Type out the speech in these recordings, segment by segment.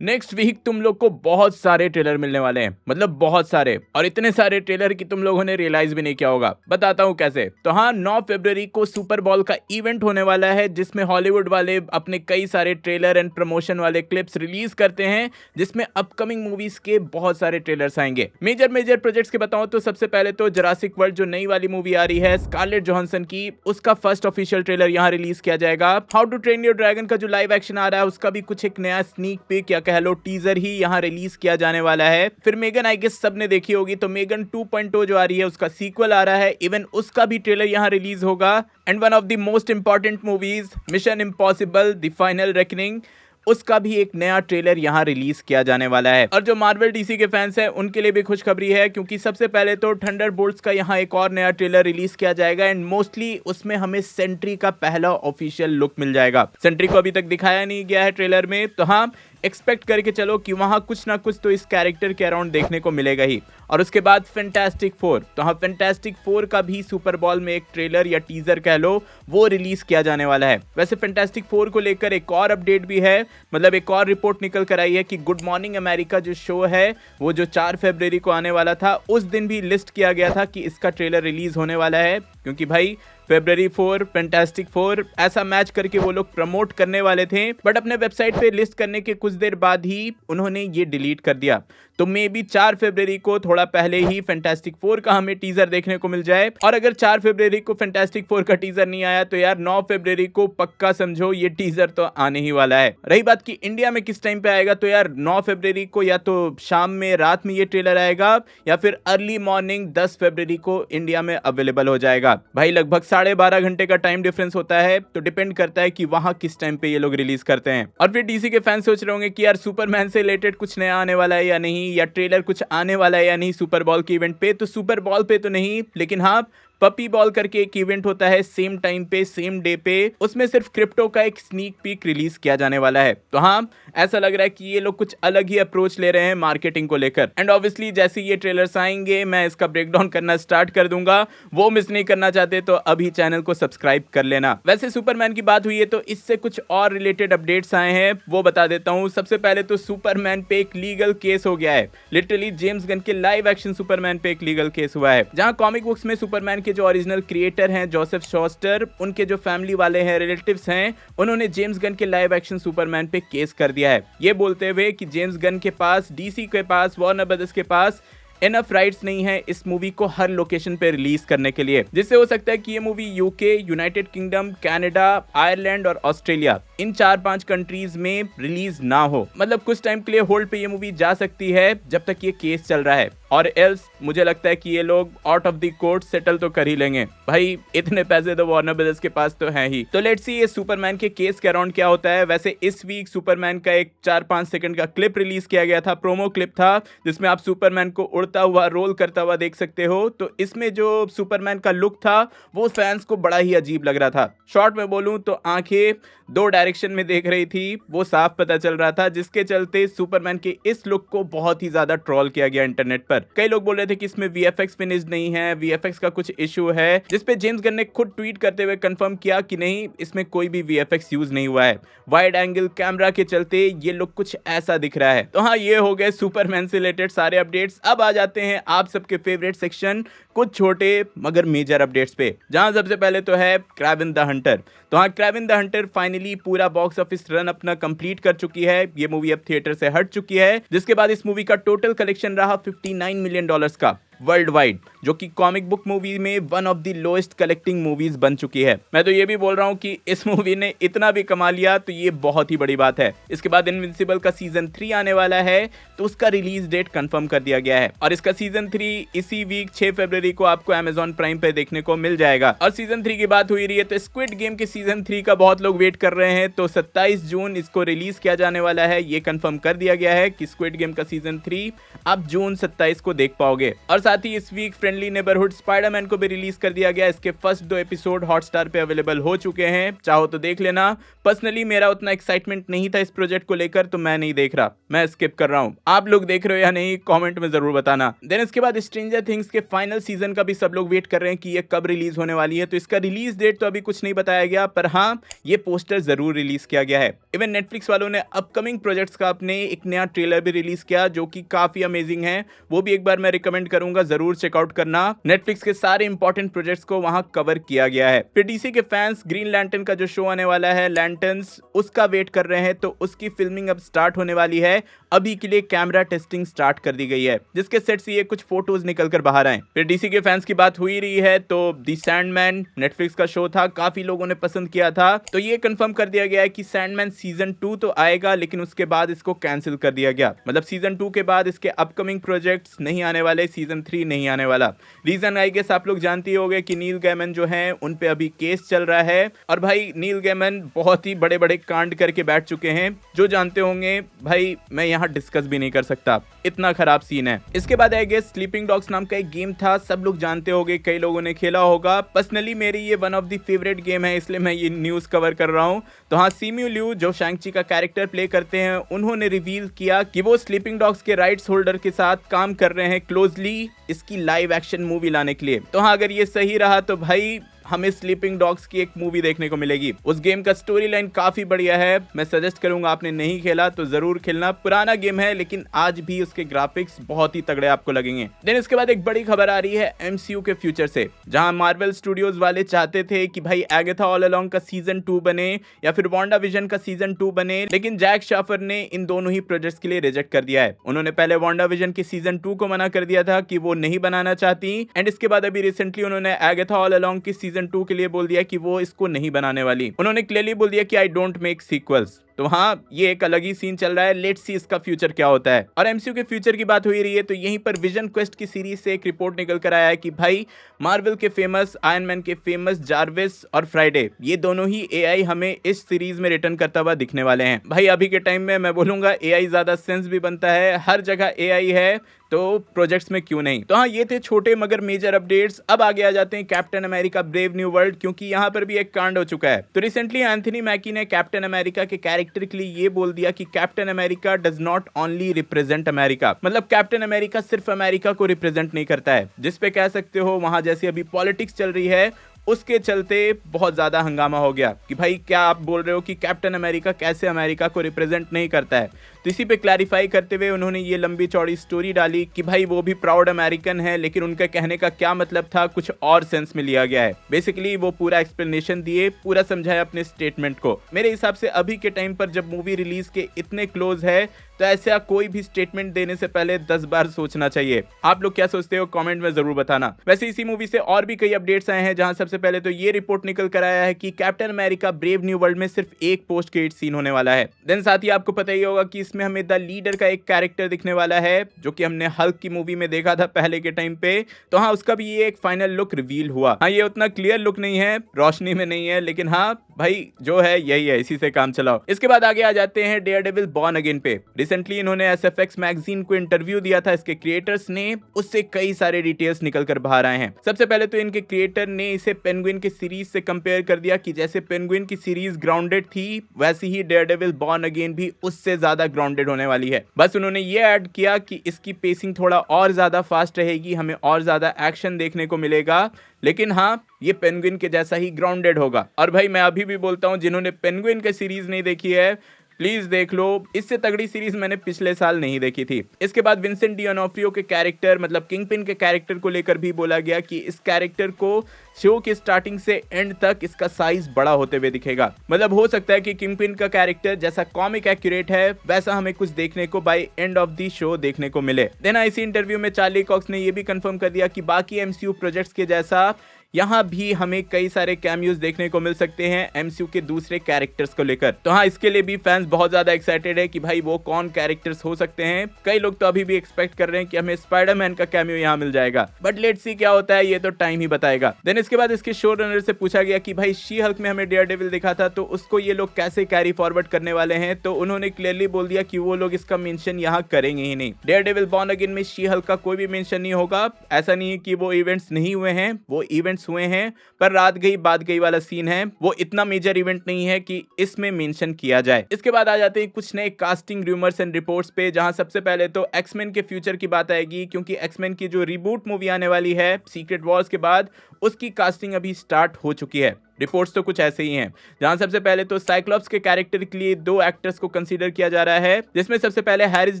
Next week तुम लोग को बहुत सारे ट्रेलर मिलने वाले हैं, मतलब बहुत सारे, और इतने सारे ट्रेलर कि तुम लोगों ने रियलाइज भी नहीं किया होगा। बताता हूँ कैसे। तो हाँ, 9 फरवरी को सुपर बॉल का इवेंट होने वाला है, जिसमें हॉलीवुड वाले अपने कई सारे ट्रेलर एंड प्रमोशन वाले क्लिप्स रिलीज करते हैं, जिसमें अपकमिंग मूवीज के बहुत सारे ट्रेलर्स आएंगे। मेजर मेजर प्रोजेक्ट्स के बताऊं तो सबसे पहले तो जुरासिक वर्ल्ड जो नई वाली मूवी आ रही है स्कारलेट जोहानसन की, उसका फर्स्ट ऑफिशियल ट्रेलर यहाँ रिलीज किया जाएगा। How to train your dragon का जो लाइव एक्शन आ रहा है उसका भी कुछ एक नया स्नीक पिक या कह लो टीजर ही यहाँ रिलीज किया जाने वाला है। फिर मेगन, आई गेस सबने देखी होगी, तो मेगन 2.0 जो आ रही है उसका सीक्वल आ रहा है, इवन उसका भी ट्रेलर यहाँ रिलीज होगा। And one of the most important movies mission impossible the final reckoning, उसका भी एक नया ट्रेलर यहाँ रिलीज किया जाने वाला है। और जो मार्वल डीसी के फैंस हैं उनके लिए भी खुशखबरी है, क्योंकि सबसे पहले तो थंडरबोल्ट्स का यहाँ एक और नया ट्रेलर रिलीज किया जाएगा एंड मोस्टली उसमें हमें सेंट्री का पहला ऑफिशियल लुक मिल जाएगा। सेंट्री को अभी तक दिखाया नहीं गया है ट्रेलर में, तो हाँ एक्सपेक्ट करके चलो कि वहां कुछ ना कुछ तो इस कैरेक्टर के अराउंड देखने को मिलेगा ही। और उसके बाद फैंटास्टिक फोर, तो हाँ फैंटास्टिक फोर का भी सुपर बॉल में एक ट्रेलर या टीजर कह लो वो रिलीज किया जाने वाला है। वैसे फैंटास्टिक फोर को लेकर एक और अपडेट भी है, मतलब एक और रिपोर्ट निकल कर आई है कि गुड मॉर्निंग अमेरिका जो शो है वो जो 4 फरवरी को आने वाला था, उस दिन भी लिस्ट किया गया था कि इसका ट्रेलर रिलीज होने वाला है, क्योंकि भाई फरवरी 4 फैंटास्टिक 4 ऐसा मैच करके वो लोग प्रमोट करने वाले थे, बट अपने वेबसाइट पे लिस्ट करने के कुछ देर बाद ही उन्होंने ये डिलीट कर दिया। तो मे बी 4 फरवरी को थोड़ा पहले ही फैंटास्टिक 4 का हमें टीजर देखने को मिल जाए। और अगर 4 फरवरी को फैंटास्टिक 4 का टीजर नहीं आया तो यार 9 फरवरी को पक्का समझो ये टीजर तो आने ही वाला है। रही बात कि इंडिया में किस टाइम पे आएगा, तो यार 9 फरवरी को या तो शाम में रात में ये ट्रेलर आएगा या फिर अर्ली मॉर्निंग 10 फरवरी को इंडिया में अवेलेबल हो जाएगा। भाई लगभग 12.5 घंटे का टाइम डिफरेंस होता है, तो डिपेंड करता है कि वहां किस टाइम पे ये लोग रिलीज करते हैं। और फिर डीसी के फैंस सोच रहे होंगे कि यार सुपरमैन से रिलेटेड कुछ नया आने वाला है या नहीं, या ट्रेलर कुछ आने वाला है या नहीं सुपर बॉल के इवेंट पे। तो सुपर बॉल पे तो नहीं, लेकिन हाँ पपी बॉल करके एक इवेंट होता है सेम टाइम पे सेम डे पे, उसमें सिर्फ क्रिप्टो का एक स्नीक पीक रिलीज किया जाने वाला है। तो हाँ ऐसा लग रहा है कि ये लोग कुछ अलग ही अप्रोच ले रहे हैं मार्केटिंग को लेकर। एंड ऑब्वियसली जैसे ये ट्रेलर्स आएंगे मैं इसका ब्रेकडाउन करना स्टार्ट कर दूंगा, वो मिस नहीं करना चाहते तो अभी चैनल को सब्सक्राइब कर लेना। वैसे सुपरमैन की बात हुई है तो इससे कुछ और रिलेटेड अपडेट्स आए हैं, वो बता देता हूँ। सबसे पहले तो सुपरमैन पे एक लीगल केस हो गया है, लिटरली जेम्स गन के लाइव एक्शन सुपरमैन पे एक लीगल केस हुआ है, जहां कॉमिक बुक्स में सुपरमैन के जो ओरिजिनल क्रिएटर हैं जोसेफ शॉस्टर, उनके जो फैमिली वाले हैं, रिलेटिव्स हैं, उन्होंने जेम्स गन के लाइव एक्शन सुपरमैन पे केस कर दिया है, ये बोलते हुए कि जेम्स गन के पास, डीसी के पास, वार्नर ब्रदर्स के पास इनफ राइट्स नहीं है इस मूवी को हर लोकेशन पे रिलीज करने के लिए, जिससे हो सकता है कि ये movie UK, United kingdom, Canada, Ireland और ऑस्ट्रेलिया इन 4-5 कंट्रीज में रिलीज ना हो। मतलब कुछ टाइम के लिए होल्ड पे ये मूवी जा सकती है जब तक ये केस चल रहा है, और एल्स मुझे लगता है कि ये लोग out of the court settle तो कर ही लेंगे। भाई इतने पैसे तो वार्नर ब्रदर्स के पास तो हैं ही। तो लेट्स सी ये सुपरमैन के केस के अराउंड क्या होता है। वैसे इस वीक सुपरमैन का एक 4-5 सेकंड का क्लिप रिलीज किया गया था, प्रोमो क्लिप था, जिसमें आप सुपरमैन को उड़ता हुआ, रोल करता हुआ देख सकते हो। तो इसमें जो सुपरमैन का लुक था वो फैंस को बड़ा ही अजीब लग रहा था। शॉर्ट में बोलूं तो आंखें 2 डायरेक्शन में देख रही थी, वो साफ पता चल रहा था, जिसके चलते सुपरमैन के इस लुक को बहुत ही ज्यादा ट्रोल किया गया इंटरनेट पर। कई लोग बोल रहे थे कि इसमें वीएफएक्स फिनिश्ड नहीं है, वीएफएक्स का कुछ इशू है, जिसपे जेम्स गन ने खुद ट्वीट करते हुए कंफर्म किया कि नहीं, इसमें कोई भी वीएफएक्स यूज नहीं हुआ है, वाइड एंगल कैमरा के चलते ये लुक कुछ ऐसा दिख रहा है। तो हाँ ये हो गए सुपरमैन से रिलेटेड सारे अपडेट्स। अब आ जाते हैं आप सबके फेवरेट सेक्शन, कुछ छोटे मगर मेजर अपडेट्स पे, जहां सबसे पहले तो है क्रावेन द हंटर। तो हाँ क्रावेन द हंटर फाइनली पूरा बॉक्स ऑफिस रन अपना कंप्लीट कर चुकी है। ये मूवी अब थिएटर से हट चुकी है, जिसके बाद इस मूवी का टोटल कलेक्शन रहा $59 मिलियन का वर्ल्ड वाइड, जो कि कॉमिक बुक मूवी में one of the lowest collecting movies बन चुकी है। मैं तो ये भी बोल रहा हूँ कि इस मूवी ने इतना भी कमा लिया तो ये बहुत ही बड़ी बात है। इसके बाद इनविंसिबल का सीजन 3 आने वाला है, तो उसका रिलीज डेट कंफर्म कर दिया गया है, और इसका सीजन 3 इसी वीक 6 फरवरी को आपको Amazon प्राइम पे देखने को मिल जाएगा। और सीजन 3 की बात हुई रही है तो स्क्विड गेम के सीजन 3 का बहुत लोग वेट कर रहे हैं, तो 27 जून इसको रिलीज किया जाने वाला है। ये कंफर्म कर दिया गया है कि स्क्विड गेम का सीजन 3 आप जून 27 को देख पाओगे। और साथ ही इस वीक फ्रेंडली नेबरहुड स्पाइडरमैन को भी रिलीज कर दिया गया। इसके फर्स्ट 2 एपिसोड हॉटस्टार पे अवेलेबल हो चुके हैं, चाहो तो देख लेना। पर्सनली मेरा उतना एक्साइटमेंट नहीं था इस प्रोजेक्ट को लेकर, तो मैं नहीं देख रहा, मैं स्किप कर रहा हूं। आप लोग देख रहे हो या नहीं, कमेंट में जरूर बताना। देन इसके बाद स्ट्रेंजर थिंग्स के फाइनल सीजन का भी सब लोग वेट कर रहे हैं कि ये कब रिलीज होने वाली है। तो इसका रिलीज डेट तो अभी कुछ नहीं बताया गया, पर हाँ ये पोस्टर जरूर रिलीज किया गया है। इवन नेटफ्लिक्स वालों ने अपकमिंग प्रोजेक्ट्स का अपने एक नया ट्रेलर भी रिलीज किया, जो कि काफी अमेजिंग है। वो भी एक बार मैं रिकमेंड करूंगा, जरूर चेकआउट करना। नेटफ्लिक्स के सारे इंपॉर्टेंट प्रोजेक्ट्स को वहां कवर किया गया है। फिर डीसी के फैंस ग्रीन लैंटर्न का जो शो आने वाला है लैंटर्न्स, उसका वेट कर रहे हैं। तो उसकी फिल्मिंग अब स्टार्ट होने वाली है। अभी के लिए कैमरा टेस्टिंग स्टार्ट कर दी गई है, जिसके सेट से ये कुछ फोटोज निकल कर बाहर आए। फिर डीसी के फैंस की बात हुई रही है, तो दी सैंडमैन नेटफ्लिक्स का शो था, काफी लोगों ने पसंद किया था। तो ये कंफर्म कर दिया गया है कि सैंडमैन सीजन 2 तो आएगा, लेकिन उसके बाद इसको कैंसिल कर दिया गया। मतलब सीजन 2 के बाद इसके अपकमिंग प्रोजेक्ट्स नहीं आने वाले, सीजन 3 नहीं आने वाला। रीजन आई गेस आप लोग जानते ही होंगे कि नील गैमन जो है उन पे अभी केस चल रहा है। और भाई नील गैमन बहुत ही बड़े बड़े कांड करके बैठ चुके हैं, जो जानते होंगे भाई मैं यहाँ डिस्कस भी नहीं कर सकता, इतना खराब सीन है। इसके बाद आई गेस स्लीपिंग डॉग्स नाम का एक गेम था, सब लोग जानते होंगे, कई लोगों ने खेला होगा। पर्सनली मेरी ये one of the favourite game है, इसलिए मैं ये न्यूज कवर कर रहा हूँ। तो हाँ, सिम्यू लियू जो शैंग-ची का कैरेक्टर प्ले करते हैं, उन्होंने रिवील किया कि वो स्लीपिंग डॉग्स के राइट्स होल्डर के साथ काम कर रहे हैं क्लोजली इसकी लाइव एक्शन मूवी लाने के लिए। तो हाँ, अगर ये सही रहा तो भाई हमें स्लीपिंग डॉग्स की एक मूवी देखने को मिलेगी। उस गेम का स्टोरी लाइन काफी बढ़िया है, मैं सजेस्ट करूंगा, आपने नहीं खेला तो जरूर खेलना। पुराना गेम है, लेकिन आज भी उसके ग्राफिक्स बहुत ही तगड़े आपको लगेंगे। देन इसके बाद एक बड़ी खबर आ रही है एमसीयू के फ्यूचर से, जहां मार्वल स्टूडियोज वाले चाहते थे कि भाई एगाथा ऑल अलोंग का सीजन 2 बने या फिर वांडा विजन का सीजन 2 बने, लेकिन जैक शाफर ने इन दोनों ही प्रोजेक्ट्स के लिए रिजेक्ट कर दिया है। उन्होंने पहले वांडा विजन के सीजन 2 को मना कर दिया था कि वो नहीं बनाना चाहती, एंड इसके बाद अभी रिसेंटली उन्होंने एगाथा ऑल अलोंग के सीजन 2 के लिए बोल दिया कि वो इसको नहीं बनाने वाली। उन्होंने क्लियरली बोल दिया कि आई डोंट मेक सीक्वल्स। तो हाँ, ये एक अलग ही सीन चल रहा है, लेट्स सी इसका फ्यूचर क्या होता है। और एमसीयू के फ्यूचर की बात हुई रही है, तो यहीं पर विजन क्वेस्ट की सीरीज से एक रिपोर्ट निकल कर आया है कि भाई मार्वल के फेमस आयरन मैन के फेमस जार्विस और फ्राइडे, ये दोनों ही एआई हमें इस सीरीज में रिटर्न करता हुआ दिखने वाले हैं। भाई अभी के टाइम में मैं बोलूंगा एआई ज्यादा सेंस भी बनता है, हर जगह एआई है, तो प्रोजेक्ट्स में क्यों नहीं। तो हाँ, ये थे छोटे मगर मेजर अपडेट्स। अब आगे आ जाते हैं captain America brave new world, क्योंकि यहाँ पर भी एक कांड हो चुका है। तो रिसेंटली एंथनी मैकी ने कैप्टन अमेरिका के कैरेक्टर के लिए ये बोल दिया कि captain America does not only represent America, मतलब कैप्टन अमेरिका सिर्फ अमेरिका को रिप्रेजेंट नहीं करता है। जिसपे कह सकते हो वहां जैसे अभी पॉलिटिक्स चल रही है, उसके चलते बहुत ज्यादा हंगामा हो गया कि भाई क्या आप बोल रहे हो कि कैप्टन अमेरिका कैसे अमेरिका को रिप्रेजेंट नहीं करता है। तो इसी पे क्लैरिफाई करते हुए उन्होंने ये लंबी चौड़ी स्टोरी डाली कि भाई वो भी प्राउड अमेरिकन है, लेकिन उनके कहने का क्या मतलब था कुछ और सेंस में लिया गया है। बेसिकली वो पूरा एक्सप्लेनेशन दिए, पूरा समझाया अपने स्टेटमेंट को। मेरे हिसाब से अभी के टाइम पर जब मूवी रिलीज के इतने क्लोज है, तो ऐसा कोई भी स्टेटमेंट देने से पहले 10 बार सोचना चाहिए। आप लोग क्या सोचते हो कमेंट में जरूर बताना। वैसे इसी मूवी से और भी कई अपडेट्स आए हैं, जहां सबसे पहले तो ये रिपोर्ट निकल कर आया है कि captain America brave new world में सिर्फ एक पोस्ट क्रेडिट सीन होने वाला है। देन साथ ही आपको पता ही होगा कि इसमें हमें द लीडर का एक कैरेक्टर दिखने वाला है, जो कि हमने हल्क की मूवी में देखा था पहले के टाइम पे। तो हाँ, उसका भी ये एक फाइनल लुक रिवील हुआ। हाँ, ये उतना क्लियर लुक नहीं है, रोशनी में नहीं है, लेकिन हाँ भाई जो है यही है, इसी से काम चलाओ। इसके बाद आगे आ जाते हैं डेयरडेविल बॉर्न अगेन पे। रिसेंटली इन्होंने एसएफएक्स मैगजीन को इंटरव्यू दिया था इसके क्रिएटर्स ने, उससे कई सारे डिटेल्स निकल कर बाहर आए हैं। सबसे पहले तो इनके क्रिएटर ने इसे पेंगुइन की सीरीज से कंपेयर कर दिया कि जैसे पेंगुइन की सीरीज ग्राउंडेड थी, वैसे ही डेयरडेविल बॉर्न अगेन भी उससे ज्यादा ग्राउंडेड होने वाली है। बस उन्होंने ये ऐड किया कि इसकी पेसिंग थोड़ा और ज्यादा फास्ट रहेगी, हमें और ज्यादा एक्शन देखने को मिलेगा, लेकिन हाँ ये पेंगुइन के जैसा ही ग्राउंडेड होगा। और भाई मैं अभी भी बोलता हूं, जिन्होंने पेंगुइन की सीरीज नहीं देखी है प्लीज देख लो, इससे तगड़ी सीरीज मैंने पिछले साल नहीं देखी थी। इसके बाद विंसेंट डियोनोफ्रियो के कैरेक्टर मतलब किंगपिन के कैरेक्टर को लेकर भी बोला गया कि इस कैरेक्टर को शो के स्टार्टिंग से एंड तक इसका साइज बड़ा होते हुए दिखेगा। मतलब हो सकता है कि किंगपिन का कैरेक्टर जैसा कॉमिक एक्यूरेट है, वैसा हमें कुछ देखने को by end of the show देखने को मिले। देन इसी इंटरव्यू में चार्ली कॉक्स ने यह भी कंफर्म कर दिया कि बाकी एमसीयू प्रोजेक्ट्स के जैसा यहाँ भी हमें कई सारे कैमियोज देखने को मिल सकते हैं एमसीयू के दूसरे कैरेक्टर्स को लेकर। तो हाँ, इसके लिए भी फैंस बहुत ज्यादा एक्साइटेड है कि भाई वो कौन कैरेक्टर्स हो सकते हैं। कई लोग तो अभी भी एक्सपेक्ट कर रहे हैं कि हमें स्पाइडरमैन का कैमियो यहाँ मिल जाएगा, बट लेट्स सी क्या होता है, ये तो टाइम ही बताएगा। देन इसके बाद इसके शो रनर से पूछा गया कि भाई शी हल्क में हमें डेयरडेविल दिखा था, तो उसको ये लोग कैसे कैरी फॉरवर्ड करने वाले हैं। तो उन्होंने क्लियरली बोल दिया कि वो लोग इसका मेंशन यहाँ करेंगे ही नहीं। डेयरडेविल बॉर्न अगेन में शी हल्क का कोई भी मेंशन नहीं होगा। ऐसा नहीं है कि वो इवेंट्स नहीं हुए हैं, वो इवेंट्स हुए हैं, पर रात गई बात गई वाला सीन है। वो इतना मेजर इवेंट नहीं है कि इसमें मेंशन किया जाए। इसके बाद आ जाते हैं कुछ नए कास्टिंग रूमर्स एंड रिपोर्ट्स पे, जहां सबसे पहले तो एक्समैन के फ्यूचर की बात आएगी, क्योंकि एक्समैन की जो रिबूट मूवी आने वाली है सीक्रेट वॉर्स के बाद, उसकी कास्टिंग अभी स्टार्ट हो चुकी है। रिपोर्ट्स तो कुछ ऐसे ही हैं, जहां सबसे पहले तो साइक्लॉप्स के कैरेक्टर के लिए 2 एक्टर्स को कंसीडर किया जा रहा है, जिसमें सबसे पहले हैरिस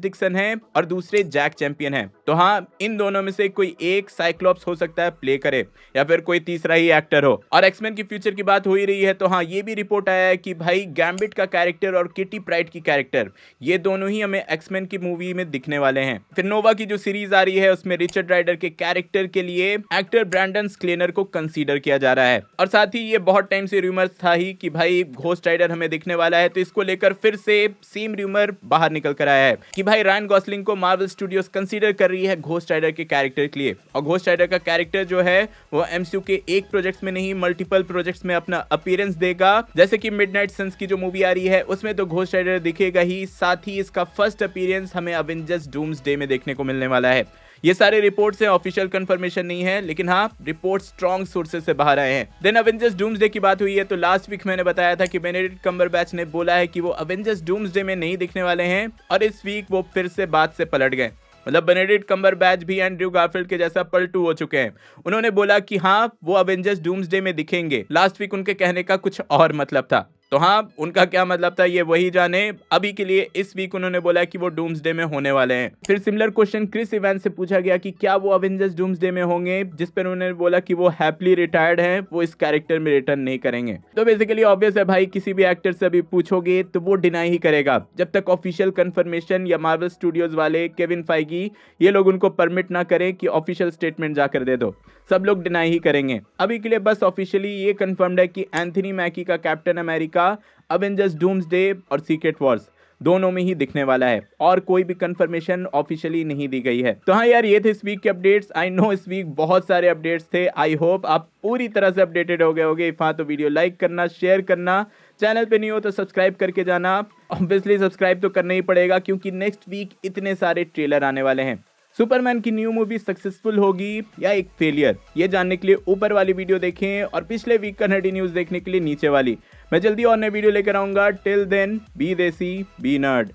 डिक्सन है और दूसरे जैक चैंपियन है। तो हाँ, इन दोनों में से कोई एक साइक्लॉप्स हो सकता है प्ले करे, या फिर कोई तीसरा ही एक्टर हो। और एक्समैन की फ्यूचर की बात हो ही रही है, तो हाँ, ये भी रिपोर्ट आया है कि भाई गैम्बिट का कैरेक्टर और किटी प्राइड की कैरेक्टर, ये दोनों ही हमें एक्समैन की मूवी में दिखने वाले हैं। फिर नोवा की जो सीरीज आ रही है, उसमें रिचर्ड राइडर के कैरेक्टर के लिए एक्टर ब्रैंडन स्क्लेनर को कंसीडर किया जा रहा है। और साथ ही ये बहुत टाइम से रूमर था ही कि भाई घोस्ट राइडर हमें दिखने वाला है, तो इसको लेकर फिर से सेम रूमर बाहर निकल कर आया है कि भाई रायन गॉसलिंग को मार्वल स्टूडियोज कंसीडर कर रही है घोस्ट राइडर के कैरेक्टर के लिए। और घोस्ट राइडर का कैरेक्टर जो है वो एमसीयू के एक प्रोजेक्ट्स में नहीं, मल्टीपल प्रोजेक्ट्स में अपना अपीयरेंस देगा। जैसे कि मिडनाइट सन्स की जो मूवी आ रही है, उसमें तो घोस्ट राइडर दिखेगा ही, साथ ही इसका फर्स्ट अपीयरेंस हमें अवेंजर्स डूम्सडे में देखने को मिलने वाला है। ये सारे रिपोर्ट्स हैं, ऑफिशियल कंफर्मेशन नहीं है, लेकिन हाँ, रिपोर्ट स्ट्रॉन्ग सोर्सेज से बाहर आए हैं। देन अवेंजर्स डूम्सडे की बात हुई है, तो लास्ट वीक मैंने बताया था कि बेनेडिक्ट कम्बरबैच ने बोला है कि वो अवेंजर्स डूम्सडे में नहीं दिखने वाले हैं, और इस वीक वो फिर से बात से पलट गए। मतलब बेनेडिक्ट कम्बरबैच भी एंड्रयू गारफील्ड के जैसा पलटू हो चुके हैं। उन्होंने बोला कि हाँ, वो अवेंजर्स डूम्सडे में दिखेंगे। लास्ट वीक उनके कहने का कुछ और मतलब था, तो हाँ, उनका क्या मतलब था ये वही जाने। अभी के लिए इस वीक उन्होंने बोला कि वो डूम्सडे में होने वाले हैं। फिर सिमिलर क्वेश्चन क्रिस इवेंस से पूछा गया कि क्या वो अवेंजर्स डूम्सडे में होंगे, जिस पर उन्होंने बोला कि वो हैप्पीली रिटायर्ड हैं, वो इस कैरेक्टर में रिटर्न नहीं करेंगे। तो बेसिकली ऑब्वियस है भाई, किसी भी एक्टर से अभी पूछोगे तो वो डिनाई ही करेगा जब तक ऑफिशियल कंफर्मेशन या मार्वल स्टूडियोज वाले केविन फाइगी ये लोग उनको परमिट ना करें कि ऑफिशियल स्टेटमेंट जाकर दे दो। सब लोग डिनाई ही करेंगे। अभी के लिए बस ऑफिशियली ये कंफर्म्ड है कि एंथनी मैकी का कैप्टन अमेरिका अवेंजर्स डूम्सडे और सीक्रेट वॉर्स दोनों में ही दिखने वाला है, और कोई भी कंफर्मेशन ऑफिशियली नहीं दी गई है। तो हाँ यार, ये थे इस वीक के अपडेट्स। आई नो इस वीक बहुत सारे अपडेट्स थे। आई होप आप पूरी तरह से अपडेटेड हो गए होगे। इफ हाँ, तो वीडियो लाइक करना, शेयर करना, चैनल पे नहीं हो तो सब्सक्राइब करके जाना। ऑब्वियसली सब्सक्राइब तो करना ही पड़ेगा, क्योंकि नेक्स्ट वीक इतने सारे ट्रेलर आने वाले हैं। सुपरमैन की न्यू मूवी सक्सेसफुल होगी या एक फेलियर, ये जानने के लिए ऊपर वाली वीडियो देखें, और पिछले वीक का नर्डी न्यूज़ देखने के लिए नीचे वाली। मैं जल्दी और नई वीडियो लेकर आऊंगा। टिल देन, बी देसी, बी नर्ड।